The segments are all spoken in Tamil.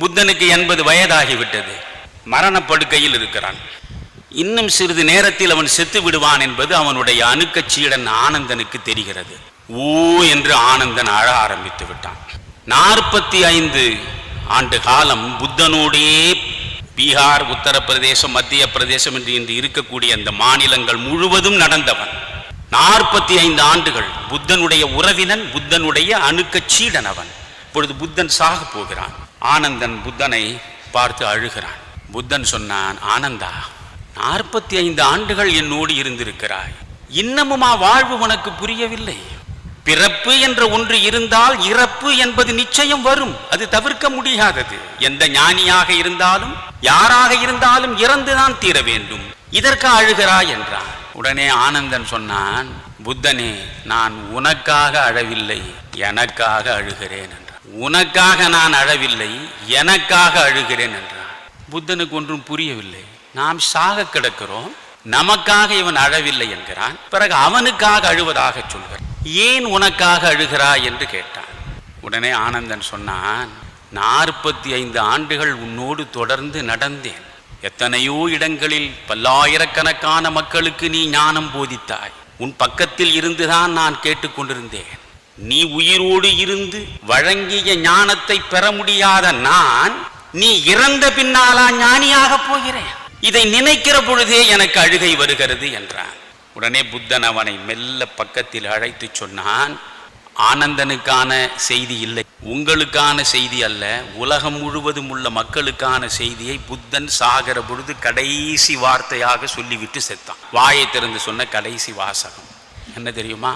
புத்தனுக்கு 80 வயதாகிவிட்டது. மரணப்படுக்கையில் இருக்கிறான். இன்னும் சிறிது நேரத்தில் அவன் செத்து விடுவான் என்பது அவனுடைய அணுக்கச் சீடன் ஆனந்தனுக்கு தெரிகிறது. ஊ என்று ஆனந்தன் அழ ஆரம்பித்து விட்டான். 45 ஆண்டு காலம் புத்தனோடே பீகார், உத்தரப்பிரதேசம், மத்திய பிரதேசம் என்று இன்று இருக்கக்கூடிய அந்த மாநிலங்கள் முழுவதும் நடந்தவன். 45 ஆண்டுகள் புத்தனுடைய உறவினன், புத்தனுடைய அணுக்கச் சீடன் அவன். இப்பொழுது புத்தன் சாக போகிறான். ஆனந்தன் புத்தனை பார்த்து அழுகிறான். புத்தன் சொன்னான், ஆனந்தா, 45 ஆண்டுகள் என்னோடு இருந்திருக்கிறாய், இன்னமுமா வாழ்வு உனக்கு புரியவில்லை? பிறப்பு என்ற ஒன்று இருந்தால் இறப்பு என்பது நிச்சயம் வரும், அது தவிர்க்க முடியாதது. எந்த ஞானியாக இருந்தாலும் யாராக இருந்தாலும் இறந்துதான் தீர வேண்டும், இதற்கு அழுகிறாய் என்றான். உடனே ஆனந்தன் சொன்னான், புத்தனே, நான் உனக்காக அழவில்லை, எனக்காக அழுகிறேன் என்றான். உனக்காக நான் அழவில்லை, எனக்காக அழுகிறேன் என்றான். புத்தனுக்கு ஒன்றும் புரியவில்லை. நாம் சாக கிடக்கிறோம், நமக்காக இவன் அழவில்லை என்கிறான், பிறகு அவனுக்காக அழுவதாக சொல்கிறான். ஏன் உனக்காக அழுகிறாய் என்று கேட்டான். உடனே ஆனந்தன் சொன்னான், 45 ஆண்டுகள் உன்னோடு தொடர்ந்து நடந்தேன். எத்தனையோ இடங்களில் பல்லாயிரக்கணக்கான மக்களுக்கு நீ ஞானம் போதித்தாய். உன் பக்கத்தில் இருந்துதான் நான் கேட்டுக்கொண்டிருந்தேன். நீ உயிரோடு இருந்து வழங்கிய ஞானத்தை பெற முடியாத நான், நீ இறந்த பின்னாலா ஞானியாக போகிறேன்? இதை நினைக்கிற பொழுதே எனக்கு அழுகை வருகிறது என்றான். உடனே புத்தன் அவனை மெல்ல பக்கத்தில் அழைத்து சொன்னான், ஆனந்தனுக்கான செய்தி இல்லை, உங்களுக்கான செய்தி அல்ல, உலகம் முழுவதும் உள்ள மக்களுக்கான செய்தியை புத்தன் சாகிற பொழுது கடைசி வார்த்தையாக சொல்லிவிட்டு செத்தான். வாயை திறந்து சொன்ன கடைசி வாசகம் என்ன தெரியுமா?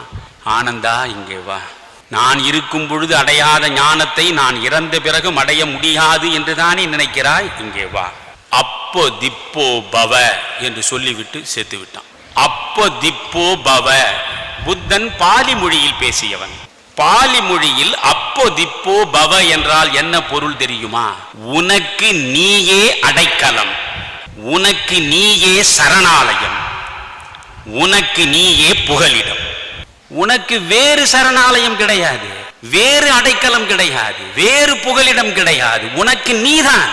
ஆனந்தா, இங்கே வா. நான் இருக்கும் பொழுது அடையாத ஞானத்தை நான் இறந்த பிறகும் அடைய முடியாது என்று தானே நினைக்கிறாய்? இங்கே வா. அப்போ திப்போ பவ என்று சொல்லிவிட்டு செத்து விட்டான். அப்போ திப்போ பவ. புத்தன் பாலி மொழியில் பேசியவன். பாலி மொழியில் அப்போ திப்போ பவ என்றால் என்ன பொருள் தெரியுமா? உனக்கு நீயே அடைக்கலம், உனக்கு நீயே சரணாலயம், உனக்கு நீயே புகலிடம். உனக்கு வேறு சரணாலயம் கிடையாது, வேறு அடைக்கலம் கிடையாது, வேறு புகலிடம் கிடையாது, உனக்கு நீதான்.